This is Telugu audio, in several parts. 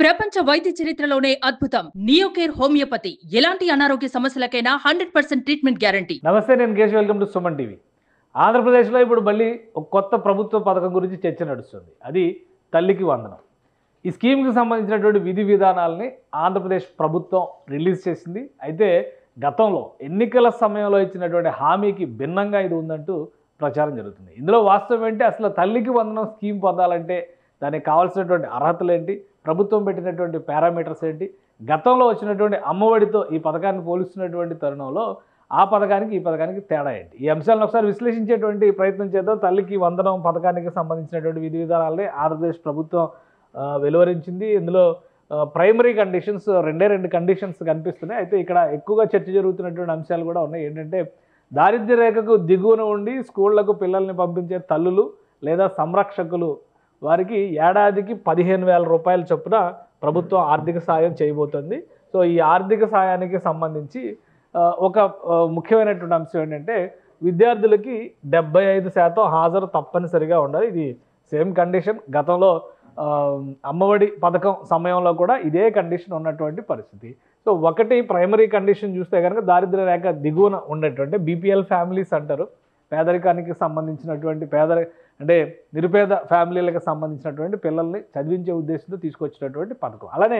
ప్రపంచ వైద్య చరిత్రలోనే అద్భుతం నియోకేర్ హోమియోపతి ఎలాంటి అనారోగ్య సమస్యలకైనా 100% ట్రీట్మెంట్ గ్యారంటీ. నమస్తే, నేను Keshav. Welcome to Suman TV. ఆంధ్రప్రదేశ్లో ఇప్పుడు మళ్ళీ ఒక కొత్త ప్రభుత్వ పథకం గురించి చర్చ నడుస్తుంది. అది తల్లికి వందనం. ఈ స్కీమ్కి సంబంధించినటువంటి విధి విధానాలని ఆంధ్రప్రదేశ్ ప్రభుత్వం రిలీజ్ చేసింది. అయితే గతంలో ఎన్నికల సమయంలో ఇచ్చినటువంటి హామీకి భిన్నంగా ఇది ఉందంటూ ప్రచారం జరుగుతుంది. ఇందులో వాస్తవం ఏంటి, అసలు తల్లికి వందనం స్కీమ్ పొందాలంటే దానికి కావాల్సినటువంటి అర్హతలు ఏంటి, ప్రభుత్వం పెట్టినటువంటి పారామీటర్స్ ఏంటి, గతంలో వచ్చినటువంటి అమ్మఒడితో ఈ పథకాన్ని పోలుస్తున్నటువంటి తరుణంలో ఆ పథకానికి ఈ పథకానికి తేడా ఏంటి, ఈ అంశాలను ఒకసారి విశ్లేషించేటువంటి ప్రయత్నం చేద్దాం. తల్లికి వందనం పథకానికి సంబంధించినటువంటి విధి విధానాలని ఆంధ్రప్రదేశ్ ప్రభుత్వం వెలువరించింది. ఇందులో ప్రైమరీ కండిషన్స్ రెండు కండిషన్స్ కనిపిస్తున్నాయి. అయితే ఇక్కడ ఎక్కువగా చర్చ జరుగుతున్నటువంటి అంశాలు కూడా ఉన్నాయి. ఏంటంటే దారిద్ర్య రేఖకు దిగువన ఉండి స్కూళ్లకు పిల్లల్ని పంపించే తల్లులు లేదా సంరక్షకులు వారికి ఏడాదికి 15,000 రూపాయల చొప్పున ప్రభుత్వం ఆర్థిక సాయం చేయబోతుంది. సో ఈ ఆర్థిక సాయానికి సంబంధించి ఒక ముఖ్యమైనటువంటి అంశం ఏంటంటే విద్యార్థులకి 75% హాజరు తప్పనిసరిగా ఉండాలి. ఇది సేమ్ కండిషన్ గతంలో అమ్మఒడి పథకం సమయంలో కూడా ఇదే కండిషన్ ఉన్నటువంటి పరిస్థితి. సో ఒకటి ప్రైమరీ కండిషన్ చూస్తే కనుక దారిద్ర్య రేఖ దిగువన ఉండేటువంటి బీపీఎల్ ఫ్యామిలీస్ అంటారు, పేదరికానికి సంబంధించినటువంటి అంటే నిరుపేద ఫ్యామిలీలకు సంబంధించినటువంటి పిల్లల్ని చదివించే ఉద్దేశంతో తీసుకొచ్చినటువంటి పథకం. అలానే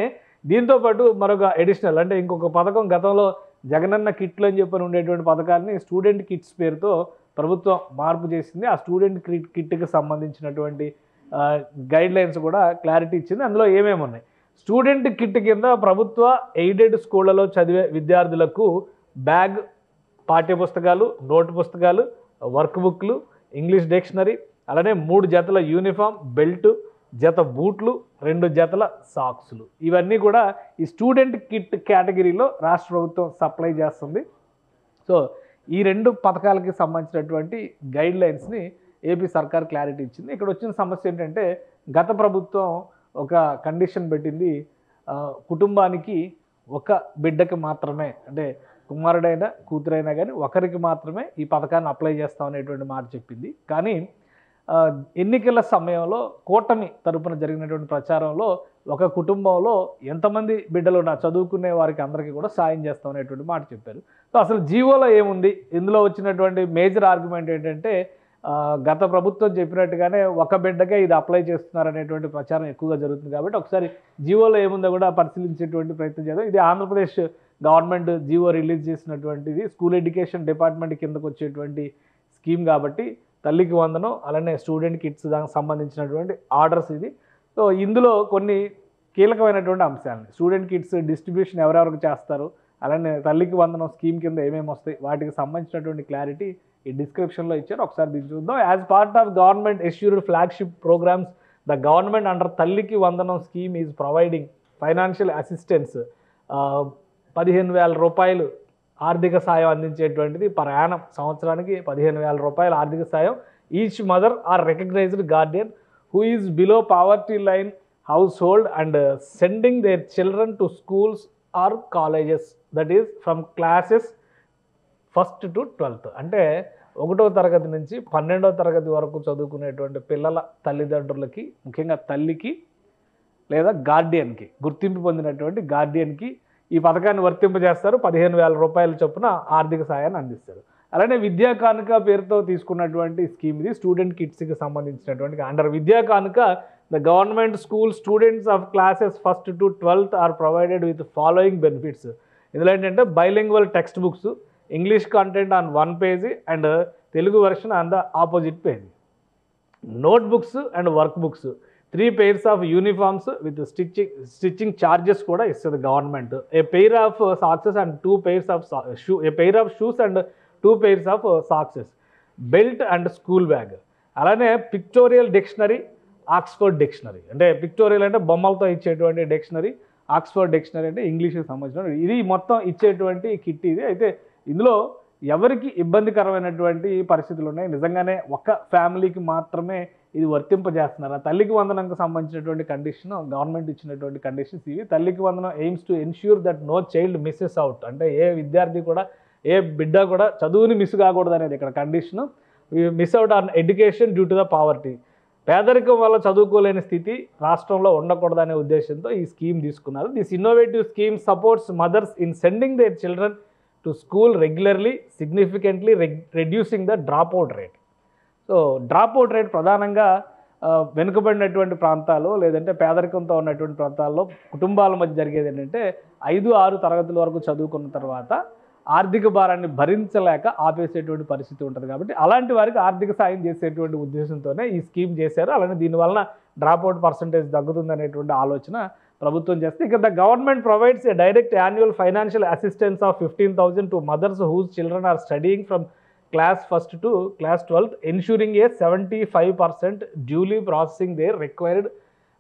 దీంతోపాటు మరొక అడిషనల్ అంటే ఇంకొక పథకం గతంలో జగనన్న కిట్లు అని చెప్పని ఉండేటువంటి పథకాన్ని స్టూడెంట్ కిట్స్ పేరుతో ప్రభుత్వం మార్పు చేసింది. ఆ స్టూడెంట్ కిట్కి సంబంధించినటువంటి గైడ్ లైన్స్ కూడా క్లారిటీ ఇచ్చింది. అందులో ఏమేమి ఉన్నాయి, స్టూడెంట్ కిట్ కింద ప్రభుత్వ ఎయిడెడ్ స్కూళ్లలో చదివే విద్యార్థులకు బ్యాగ్, పాఠ్యపుస్తకాలు, నోటు పుస్తకాలు, వర్క్ బుక్లు, ఇంగ్లీష్ డిక్షనరీ, అలానే 3 జతల యూనిఫామ్, బెల్ట్, జత బూట్లు, 2 జతల సాక్సులు, ఇవన్నీ కూడా ఈ స్టూడెంట్ కిట్ కేటగిరీలో రాష్ట్ర ప్రభుత్వం సప్లై చేస్తుంది. సో ఈ 2 పథకాలకి సంబంధించినటువంటి గైడ్ లైన్స్ని ఏపీ సర్కార్ క్లారిటీ ఇచ్చింది. ఇక్కడ వచ్చిన సమస్య ఏంటంటే గత ప్రభుత్వం ఒక కండిషన్ పెట్టింది, కుటుంబానికి ఒక బిడ్డకి మాత్రమే, అంటే కుమారుడైనా కూతురైనా కానీ ఒకరికి మాత్రమే ఈ పథకాన్ని అప్లై చేస్తాం అనేటువంటి మాట చెప్పింది. కానీ ఎన్నికల సమయంలో కూటమి తరపున జరిగినటువంటి ప్రచారంలో ఒక కుటుంబంలో ఎంతమంది బిడ్డలు ఉన్నా చదువుకునే వారికి అందరికీ కూడా సాయం చేస్తాం అనేటువంటి మాట చెప్పారు. సో అసలు జీవోలో ఏముంది, ఇందులో వచ్చినటువంటి మేజర్ ఆర్గ్యుమెంట్ ఏంటంటే గత ప్రభుత్వం చెప్పినట్టుగానే ఒక బిడ్డకే ఇది అప్లై చేస్తున్నారనేటువంటి ప్రచారం ఎక్కువగా జరుగుతుంది. కాబట్టి ఒకసారి జీవోలో ఏముందో కూడా పరిశీలించేటువంటి ప్రయత్నం చేద్దాం. ఇది ఆంధ్రప్రదేశ్ గవర్నమెంట్ జీవో రిలీజ్ చేసినటువంటిది, స్కూల్ ఎడ్యుకేషన్ డిపార్ట్మెంట్ కిందకు వచ్చేటువంటి స్కీమ్ కాబట్టి తల్లికి వందనం అలానే స్టూడెంట్ కిట్స్ దానికి సంబంధించినటువంటి ఆర్డర్స్ ఇది. సో ఇందులో కొన్ని కీలకమైనటువంటి అంశాలు, స్టూడెంట్ కిట్స్ డిస్ట్రిబ్యూషన్ ఎవరెవరికి చేస్తారు, అలానే తల్లికి వందనం స్కీమ్ కింద ఏమేమి వస్తాయి, వాటికి సంబంధించినటువంటి క్లారిటీ ఈ డిస్క్రిప్షన్లో ఇచ్చారు. ఒకసారి దీన్ని చూద్దాం. As part of government assured flagship programmes the government under Thalliki Vandanam scheme is providing financial assistance. 15,000 రూపాయలు ఆర్థిక సాయం అందించేటువంటిది పర్ యానం, సంవత్సరానికి 15,000 రూపాయల ఆర్థిక సాయం. Each mother or recognised guardian who is below poverty line household and sending their children to schools or colleges, that is from classes 1st to 12th. అంటే 1వ తరగతి నుంచి 12వ తరగతి వరకు చదువుకునేటువంటి పిల్లల తల్లిదండ్రులకి, ముఖ్యంగా తల్లికి లేదా గార్డియన్కి, గుర్తింపు పొందినటువంటి గార్డియన్కి ఈ పథకాన్ని వర్తింపజేస్తారు. 15,000 రూపాయల చొప్పున ఆర్థిక సాయాన్ని అందిస్తారు. అలానే విద్యా కానుక పేరుతో తీసుకున్నటువంటి స్కీమ్ ఇది, స్టూడెంట్ కిట్స్కి సంబంధించినటువంటి. Under Vidya Kanuka the government school students of classes 1st to 12th are provided with following benefits. ఇందులో ఏంటంటే bilingual text books, English content on 1 page and Telugu version on the opposite page, note books and work books, 3 pairs of uniforms with stitching charges కూడా ఇస్తుంది government, a pair of socks and 2 pairs of a pair of shoes and 2 pairs of socks, belt and school bag. అలానే పిక్టోరియల్ డిక్షనరీ, ఆక్స్ఫర్డ్ డిక్షనరీ, అంటే పిక్టోరియల్ అంటే బొమ్మలతో ఇచ్చేటువంటి డిక్షనరీ, ఆక్స్ఫర్డ్ డిక్షనరీ అంటే ఇంగ్లీష్కి సంబంధించిన, ఇది మొత్తం ఇచ్చేటువంటి కిట్ ఇది. అయితే ఇందులో ఎవరికి ఇబ్బందికరమైనటువంటి పరిస్థితులు ఉన్నాయి, నిజంగానే ఒక ఫ్యామిలీకి మాత్రమే ఇది వర్తింపజేస్తున్నారు. తల్లికి వందనంకు సంబంధించినటువంటి కండిషన్, గవర్నమెంట్ ఇచ్చినటువంటి కండిషన్స్ ఇవి. Thalliki Vandanam aims to ensure that no child misses out, అంటే ఏ విద్యార్థి కూడా, ఏ బిడ్డ కూడా చదువుని మిస్ కాకూడదు అనేది ఇక్కడ condition. Miss out on education due to the poverty. పేదరికం వల్ల చదువుకోలేని స్థితి రాష్ట్రంలో ఉండకూడదనే ఉద్దేశంతో ఈ స్కీమ్ తీసుకున్నారు. This innovative scheme supports mothers in sending their children to school regularly, significantly reducing the drop out rate. So drop out rate ప్రధానంగా వెనుకబడినటువంటి ప్రాంతాలు లేదంటే పేదరికంతో ఉన్నటువంటి ప్రాంతాల్లో కుటుంబాల మధ్య జరిగేది ఏంటంటే 5-6 తరగతుల వరకు చదువుకున్న తర్వాత ఆర్థిక భారాన్ని భరించలేక ఆపేసేటువంటి పరిస్థితి ఉంటుంది. కాబట్టి అలాంటి వారికి ఆర్థిక సాయం చేసేటువంటి ఉద్దేశంతోనే ఈ స్కీమ్ చేశారు. అలానే దీనివలన డ్రాప్ అవుట్ పర్సంటేజ్ తగ్గుతుంది అనేటువంటి ఆలోచన ప్రభుత్వం చేస్తే, ఇక the government provides a direct annual financial assistance of 15,000 to mothers whose children are studying from class 1st to class 12th, ensuring a 75% duly processing their required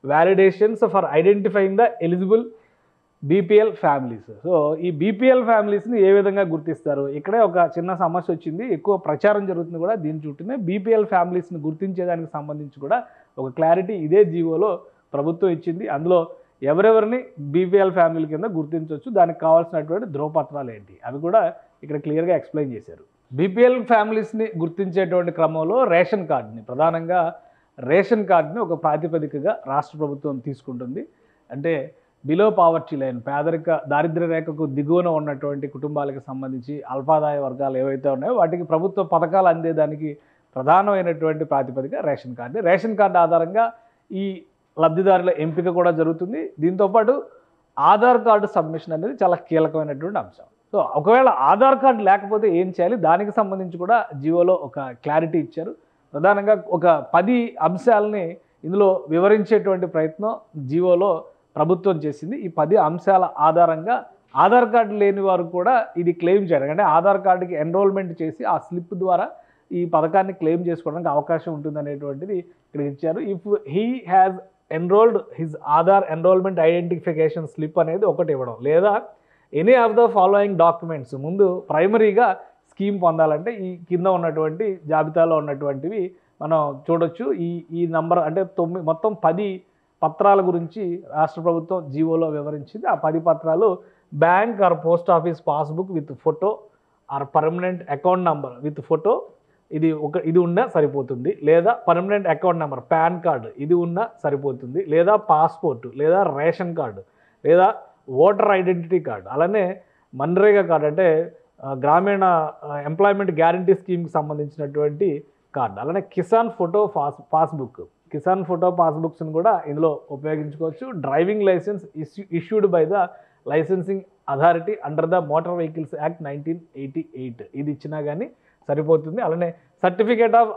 validations for identifying the eligible BPL families. So ఈ బీపీఎల్ ఫ్యామిలీస్ని ఏ విధంగా గుర్తిస్తారు? ఇక్కడే ఒక చిన్న సమస్య వచ్చింది. ఎక్కువ ప్రచారం జరుగుతుంది కూడా దీని చుట్టూనే. బీపీఎల్ ఫ్యామిలీస్ని గుర్తించేదానికి సంబంధించి కూడా ఒక క్లారిటీ ఇదే జీవోలో ప్రభుత్వం ఇచ్చింది. అందులో ఎవరెవరిని బీపీఎల్ ఫ్యామిలీ కింద గుర్తించవచ్చు, దానికి కావాల్సినటువంటి ధ్రువపత్రాలు ఏంటి అవి కూడా ఇక్కడ క్లియర్గా ఎక్స్ప్లెయిన్ చేశారు. బీపీఎల్ ఫ్యామిలీస్ని గుర్తించేటువంటి క్రమంలో రేషన్ కార్డుని, ప్రధానంగా రేషన్ కార్డుని ఒక ప్రాతిపదికగా రాష్ట్ర ప్రభుత్వం తీసుకుంటుంది. అంటే బిలో పావర్టీ లైన్, దారిద్ర్య రేఖకు దిగువన ఉన్నటువంటి కుటుంబాలకు సంబంధించి అల్పాదాయ వర్గాలు ఏవైతే ఉన్నాయో వాటికి ప్రభుత్వ పథకాలు అందేదానికి ప్రధానమైనటువంటి ప్రాతిపదిక రేషన్ కార్డు. రేషన్ కార్డు ఆధారంగా ఈ లబ్ధిదారుల ఎంపిక కూడా జరుగుతుంది. దీంతోపాటు ఆధార్ కార్డు సబ్మిషన్ అనేది చాలా కీలకమైనటువంటి అంశం. సో ఒకవేళ ఆధార్ కార్డు లేకపోతే ఏం చేయాలి, దానికి సంబంధించి కూడా జియోలో ఒక క్లారిటీ ఇచ్చారు. ప్రధానంగా ఒక 10 అంశాలని ఇందులో వివరించేటువంటి ప్రయత్నం జియోలో ప్రభుత్వం చేసింది. ఈ 10 అంశాల ఆధారంగా ఆధార్ కార్డు లేని వారు కూడా ఇది క్లెయిమ్ చేయడం, అంటే ఆధార్ కార్డుకి ఎన్రోల్మెంట్ చేసి ఆ స్లిప్ ద్వారా ఈ పథకాన్ని క్లెయిమ్ చేసుకోవడానికి అవకాశం ఉంటుందనేటువంటిది ఇక్కడ ఇచ్చారు. If he has enrolled his Aadhaar enrollment identification slip అనేది ఒకటి ఇవ్వడం, లేదా any of the following documents. ముందు ప్రైమరీగా స్కీమ్ పొందాలంటే ఈ కింద ఉన్నటువంటి జాబితాలో ఉన్నటువంటివి మనం చూడొచ్చు. ఈ నంబర్ అంటే మొత్తం 10 పత్రాల గురించి రాష్ట్ర ప్రభుత్వం జీవోలో వివరించింది. ఆ 10 పత్రాలు bank or post office passbook with photo or permanent account number with photo, ఇది ఉన్నా సరిపోతుంది, లేదా permanent account number pan card ఇది ఉన్నా సరిపోతుంది, లేదా పాస్పోర్ట్, లేదా రేషన్ కార్డు, లేదా ఓటర్ ఐడెంటిటీ కార్డు, అలానే మన్రేగా కార్డు అంటే గ్రామీణ ఎంప్లాయ్మెంట్ గ్యారంటీ స్కీమ్కి సంబంధించినటువంటి కార్డు, అలానే Kisan photo passbook, Kisan photo పాస్బుక్స్ని కూడా ఇందులో ఉపయోగించుకోవచ్చు. Driving licence issued by the licensing authority under the motor vehicles act 1988 ఇది ఇచ్చినా కానీ సరిపోతుంది. అలానే certificate of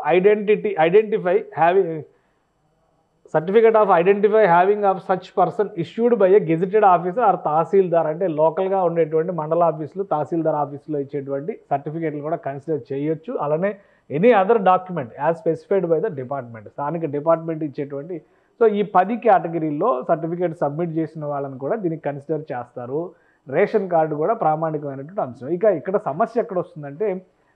identify having of such person issued by a gazetted officer or tahsildar, అంటే లోకల్గా ఉండేటువంటి మండల ఆఫీసులు తహసీల్దార్ ఆఫీసులో ఇచ్చేటువంటి సర్టిఫికేట్లు కూడా కన్సిడర్ చేయొచ్చు. అలానే any other document as specified by the department, స్థానిక డిపార్ట్మెంట్ ఇచ్చేటువంటి. సో ఈ 10 కేటగిరీల్లో సర్టిఫికేట్ సబ్మిట్ చేసిన వాళ్ళని కూడా దీనికి కన్సిడర్ చేస్తారు. రేషన్ కార్డు కూడా ప్రామాణికమైనటువంటి అంశం. ఇక ఇక్కడ సమస్య ఎక్కడ వస్తుందంటే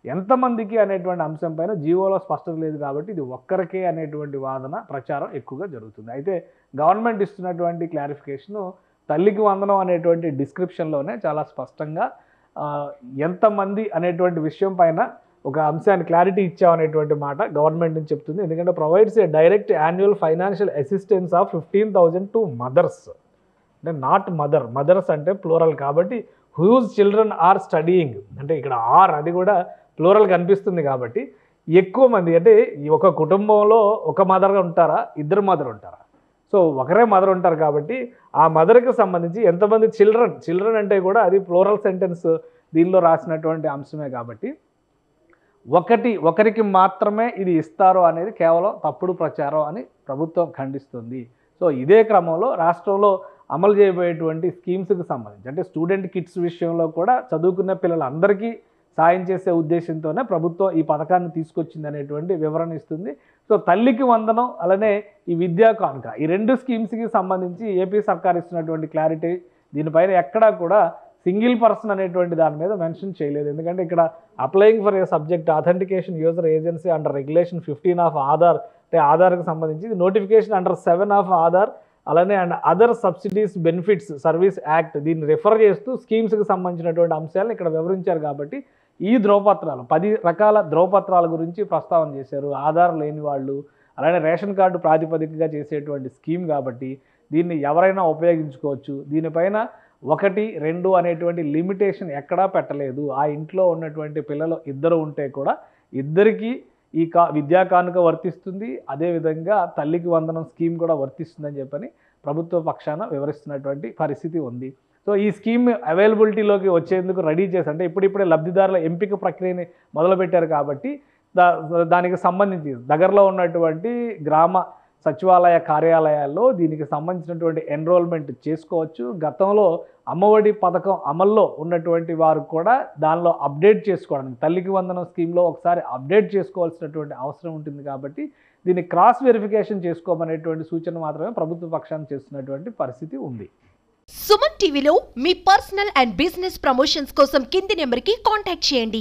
ఎంతమందికి అనేటువంటి అంశం పైన జీవోలో స్పష్టత లేదు కాబట్టి ఇది ఒక్కరికే అనేటువంటి వాదన ప్రచారం ఎక్కువగా జరుగుతుంది. అయితే గవర్నమెంట్ ఇస్తున్నటువంటి క్లారిఫికేషను తల్లికి వందనం అనేటువంటి డిస్క్రిప్షన్లోనే చాలా స్పష్టంగా ఎంతమంది అనేటువంటి విషయం పైన ఒక అంశాన్ని క్లారిటీ ఇచ్చామనేటువంటి మాట గవర్నమెంట్ నుంచి చెప్తుంది. ఎందుకంటే provides a direct annual financial assistance of 15,000 to mothers, అంటే నాట్ మదర్స్ అంటే ప్లూరల్ కాబట్టి హూజ్ చిల్డ్రన్ ఆర్ స్టడీయింగ్, అంటే ఇక్కడ ఆర్ అది కూడా ప్లూరల్ కనిపిస్తుంది కాబట్టి ఎక్కువ మంది, అంటే ఒక కుటుంబంలో ఒక మదర్ ఉంటారా, ఇద్దరు మదర్ ఉంటారా? సో ఒకరే మదర్ ఉంటారు కాబట్టి ఆ మదర్కి సంబంధించి ఎంతమంది చిల్డ్రన్ అంటే కూడా అది ప్లూరల్ సెంటెన్స్ దీనిలో రాసినటువంటి అంశమే కాబట్టి ఒకరికి మాత్రమే ఇది ఇస్తారు అనేది కేవలం తప్పుడు ప్రచారం అని ప్రభుత్వం ఖండిస్తుంది. సో ఇదే క్రమంలో రాష్ట్రంలో అమలు చేయబోయేటువంటి స్కీమ్స్కి సంబంధించి అంటే స్టూడెంట్ కిట్స్ విషయంలో కూడా చదువుకున్న పిల్లలందరికీ సాయం చేసే ఉద్దేశంతోనే ప్రభుత్వం ఈ పథకాన్ని తీసుకొచ్చింది అనేటువంటి వివరణ ఇస్తుంది. సో తల్లికి వందనం అలానే ఈ విద్యా కానుక ఈ 2 స్కీమ్స్కి సంబంధించి ఏపీ సర్కార్ ఇస్తున్నటువంటి క్లారిటీ దీనిపైన ఎక్కడా కూడా సింగిల్ పర్సన్ అనేటువంటి దాని మీద మెన్షన్ చేయలేదు. ఎందుకంటే ఇక్కడ applying for a subject authentication user agency under regulation 15 of Aadhaar, అంటే ఆధార్కి సంబంధించి నోటిఫికేషన్ అండర్ 7 ఆఫ్ ఆధార్, అలానే and other subsidies benefits service act దీన్ని రిఫర్ చేస్తూ స్కీమ్స్కి సంబంధించినటువంటి అంశాలను ఇక్కడ వివరించారు. కాబట్టి ఈ ధ్రువపత్రాలు 10 రకాల ధ్రువపత్రాల గురించి ప్రస్తావన చేశారు. ఆధార్ లేని వాళ్ళు, అలానే రేషన్ కార్డు ప్రాతిపదికగా చేసేటువంటి స్కీమ్ కాబట్టి దీన్ని ఎవరైనా ఉపయోగించుకోవచ్చు. దీనిపైన 1, 2 అనేటువంటి లిమిటేషన్ ఎక్కడా పెట్టలేదు. ఆ ఇంట్లో ఉన్నటువంటి పిల్లలు ఇద్దరు ఉంటే కూడా ఇద్దరికీ ఈ విద్యా కానుక వర్తిస్తుంది. అదేవిధంగా తల్లికి వందనం స్కీమ్ కూడా వర్తిస్తుందని చెప్పని ప్రభుత్వ పక్షాన వివరిస్తున్నటువంటి పరిస్థితి ఉంది. సో ఈ స్కీమ్ అవైలబిలిటీలోకి వచ్చేందుకు రెడీ చేసి అంటే ఇప్పుడిప్పుడే లబ్ధిదారుల ఎంపిక ప్రక్రియని మొదలుపెట్టారు కాబట్టి దానికి సంబంధించి దగ్గరలో ఉన్నటువంటి గ్రామ సచివాలయ కార్యాలయాల్లో దీనికి సంబంధించినటువంటి ఎన్రోల్మెంట్ చేసుకోవచ్చు. గతంలో అమ్మఒడి పథకం అమల్లో ఉన్నటువంటి వారు కూడా దానిలో అప్డేట్ చేసుకోవడానికి తల్లికి వందనం స్కీమ్లో ఒకసారి అప్డేట్ చేసుకోవాల్సినటువంటి అవసరం ఉంటుంది కాబట్టి దీన్ని క్రాస్ వెరిఫికేషన్ చేసుకోమనేటువంటి సూచన మాత్రమే ప్రభుత్వ పక్షాన్ని చేస్తున్నటువంటి పరిస్థితి ఉంది. సుమన్ టీవీలో మీ పర్సనల్ అండ్ బిజినెస్ ప్రమోషన్స్ కోసం కింది నెంబర్కి కాంటాక్ట్ చేయండి.